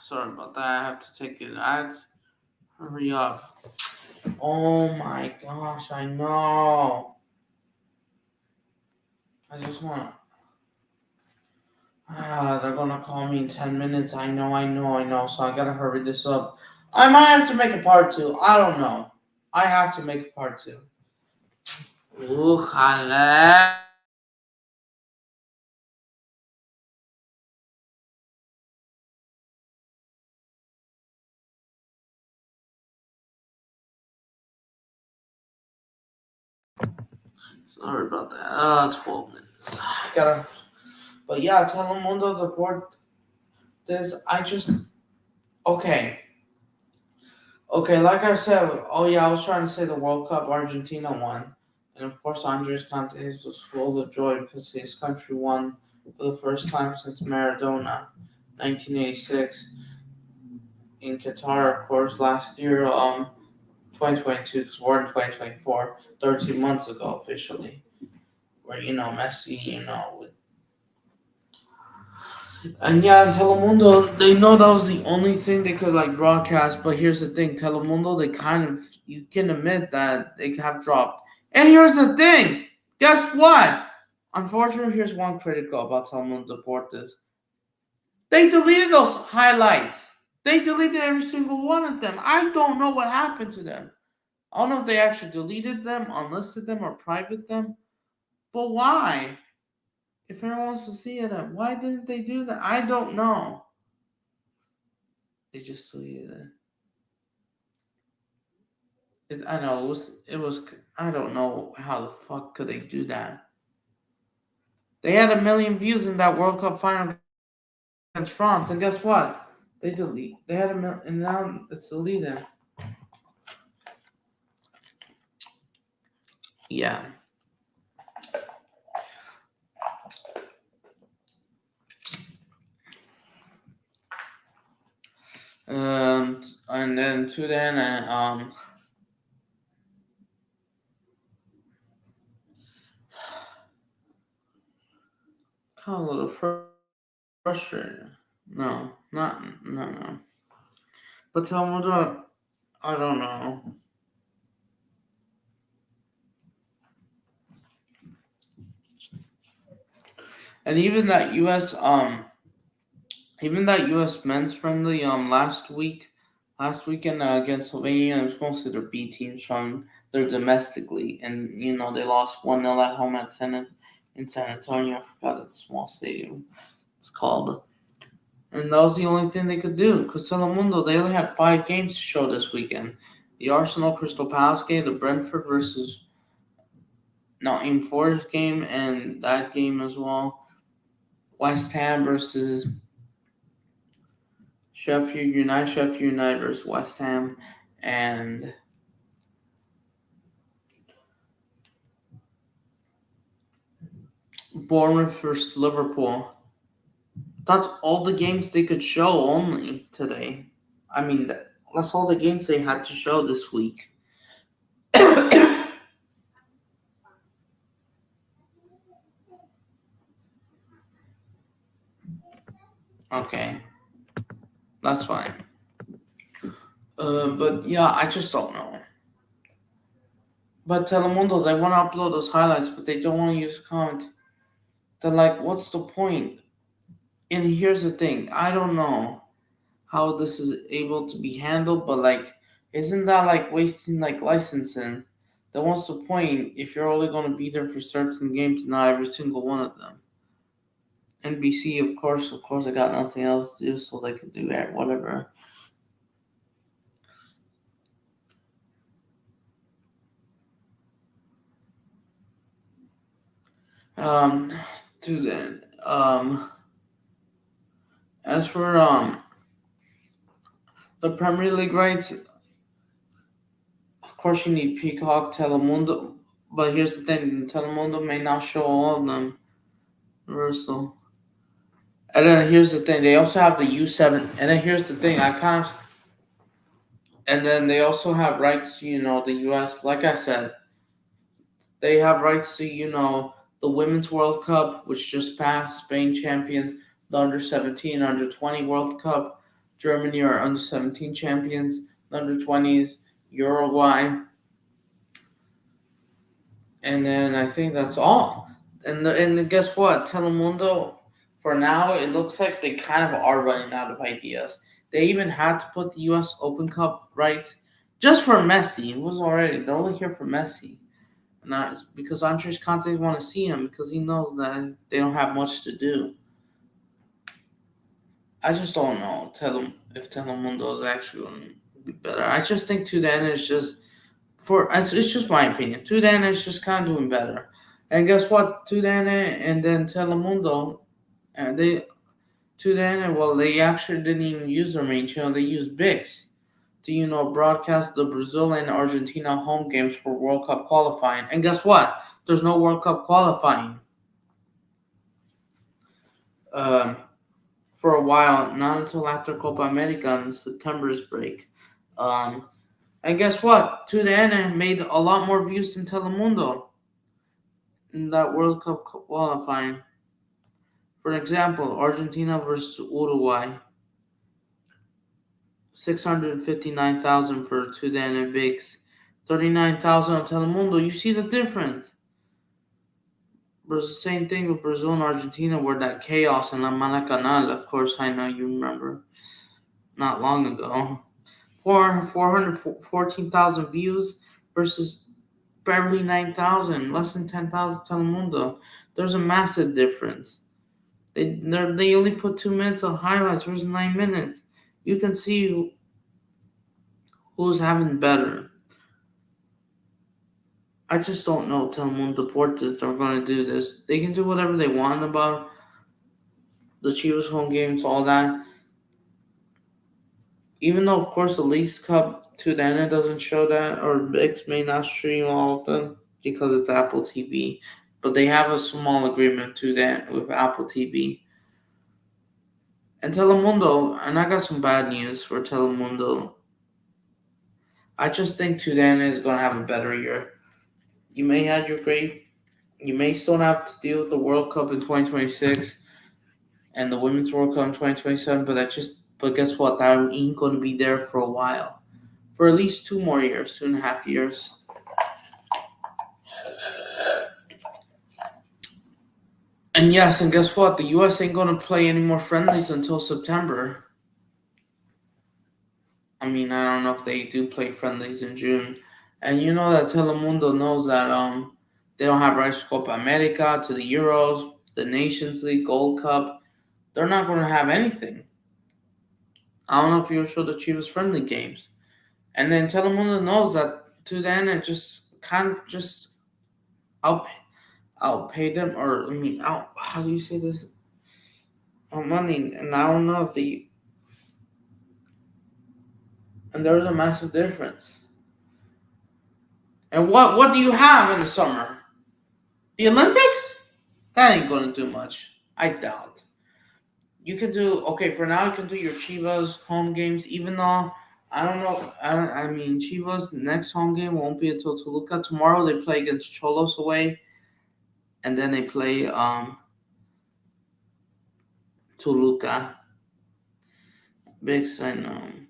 Sorry about that. I have to take it. Hurry up. Oh my gosh, I know. I just want. They're gonna call me in 10 minutes. I know. So I gotta hurry this up. I might have to make a part two. I don't know. I have to make a part two. Ojalá. Sorry about that. 12 minutes. I gotta. But yeah, Telemundo Deportes. I just. Okay. Okay, like I said, oh yeah, I was trying to say the World Cup Argentina won. And of course, Andres Cantes was full of joy because his country won for the first time since Maradona, 1986. In Qatar, of course, last year, 2022, because we're in 2024, 13 months ago officially. Where, Messi, and yeah, in Telemundo, they know that was the only thing they could broadcast. But here's the thing, Telemundo, they kind of you can admit that they have dropped. And here's the thing, guess what? Unfortunately, here's one critical about Telemundo Deportes. They deleted those highlights. They deleted every single one of them. I don't know what happened to them. I don't know if they actually deleted them, unlisted them, or private them. But why? If everyone wants to see them, why didn't they do that? I don't know. They just deleted it. I know it was. I don't know how the fuck could they do that. They had 1 million views in that World Cup final against France, and guess what? They delete. They had 1 million, and now it's deleted. Yeah. And then Tudn and kind of a little frustrated. No, no. But Telemundo, I don't know. And even that U.S. men's friendly last weekend against Slovenia, it was mostly their B teams from their domestic league, and they lost 1-0 at home in San Antonio. I forgot that small stadium it's called. And that was the only thing they could do because Telemundo, they only had 5 games to show this weekend: the Arsenal Crystal Palace game, the Brentford versus Nottingham Forest game, and that game as well. West Ham versus Sheffield United versus West Ham, and Bournemouth versus Liverpool. That's all the games they could show only today. I mean, that's all the games they had to show this week. Okay, that's fine. But yeah, I just don't know. But Telemundo, they want to upload those highlights, but they don't want to use comment. They're like, what's the point? And here's the thing, I don't know how this is able to be handled, but isn't that wasting licensing? Then what's the point if you're only going to be there for certain games, not every single one of them? NBC, of course, they got nothing else to do, so they could do that, whatever. To then, as for the Premier League rights, course, you need Peacock, Telemundo, but here's the thing: Telemundo may not show all of them. Universal. And then here's the thing: they also have the U7. And then here's the thing: and then they also have rights to, the U.S. Like I said, they have rights to, the Women's World Cup, which just passed. Spain champions, the under-17, under-20 World Cup. Germany are under-17 champions, the under-20s, Uruguay. And then I think that's all. And guess what? Telemundo, for now, it looks like they kind of are running out of ideas. They even had to put the U.S. Open Cup rights just for Messi. It was already. They're only here for Messi. Not because Andres Conte want to see him because he knows that they don't have much to do. I just don't know if Telemundo is actually going to be better. I just think TUDN is just it's just my opinion. TUDN is just kind of doing better. And guess what? TUDN and then Telemundo, and they actually didn't even use their main channel. They used ViX to, broadcast the Brazil and Argentina home games for World Cup qualifying. And guess what? There's no World Cup qualifying for a while, not until after Copa America in September's break. And guess what? TUDN made a lot more views than Telemundo in that World Cup qualifying. For example, Argentina versus Uruguay. 659,000 for TUDN and ViX. 39,000 on Telemundo. You see the difference. There's the same thing with Brazil and Argentina where that chaos in La Maracanã, of course, I know you remember, not long ago. 414,000 views versus barely 9,000, less than 10,000 Telemundo. There's a massive difference. They only put 2 minutes of highlights versus 9 minutes. You can see who's having better. I just don't know if Telemundo Deportes are going to do this. They can do whatever they want about the Chivas home games, all that. Even though, of course, the Leagues Cup TUDN doesn't show that, or ViX may not stream all of them because it's Apple TV. But they have a small agreement to that with Apple TV. And Telemundo, and I got some bad news for Telemundo. I just think TUDN is going to have a better year. You may still have to deal with the World Cup in 2026 and the Women's World Cup in 2027, but guess what? That ain't going to be there for a while. For at least 2.5 years. And yes, and guess what? The U.S. ain't going to play any more friendlies until September. I mean, I don't know if they do play friendlies in June. And you know that Telemundo knows that they don't have rights to Copa America, to the Euros, the Nations League, Gold Cup. They're not going to have anything. I don't know if you'll show the Chivas friendly games. And then Telemundo knows that TUDN just kind of just outpay them, how do you say this? Money. And I don't know if and there's a massive difference. And what do you have in the summer? The Olympics? That ain't going to do much. I doubt. You can do, for now you can do your Chivas home games, even though, I don't know, Chivas' next home game won't be until Toluca. Tomorrow they play against Cholos away, and then they play Toluca. ViX, and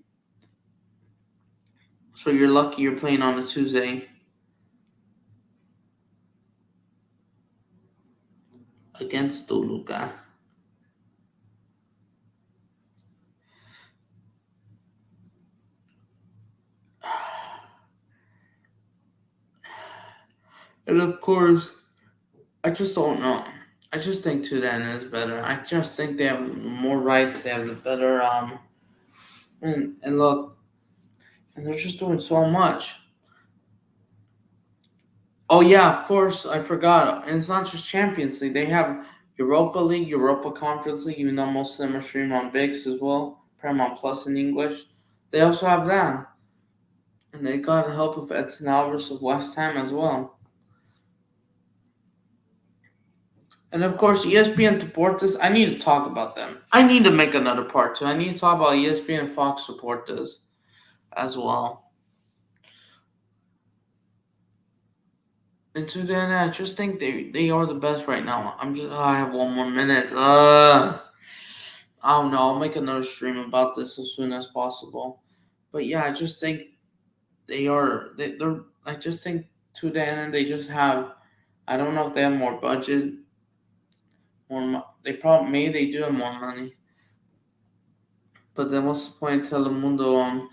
so you're lucky you're playing on a Tuesday against Toluca. And of course, I just don't know. I just think TUDN is better. I just think they have more rights. They have the better and look, and they're just doing so much. Oh yeah, of course, I forgot. And it's not just Champions League. They have Europa League, Europa Conference League, even though most of them are streamed on ViX as well, Paramount Plus in English. They also have that. And they got the help of Edson Alvarez of West Ham as well. And of course, ESPN Deportes, I need to talk about them. I need to make another part too. I need to talk about ESPN Fox Deportes as well. And to then, I just think they are the best right now. I have 1 more minute. I don't know. I'll make another stream about this as soon as possible. But yeah, I just think they're. I just think to the end, they just have. I don't know if they have more budget. They probably maybe they do have more money. But then what's the point? Telemundo.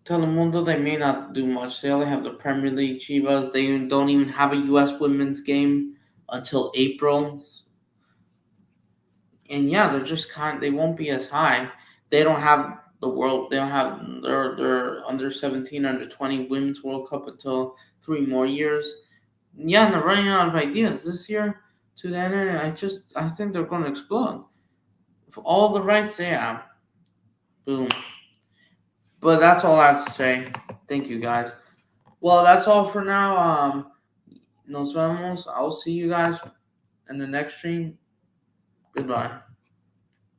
Telemundo, they may not do much. They only have the Premier League Chivas. They don't even have a U.S. women's game until April. And yeah, they're just they won't be as high. They don't have the world. They don't have their under 17, under 20 women's World Cup until 3 more years. Yeah, and they're running out of ideas this year. To that end, I think they're going to explode. For all the rights they have, boom. But that's all I have to say. Thank you, guys. Well, that's all for now. Nos vemos. I'll see you guys in the next stream. Goodbye.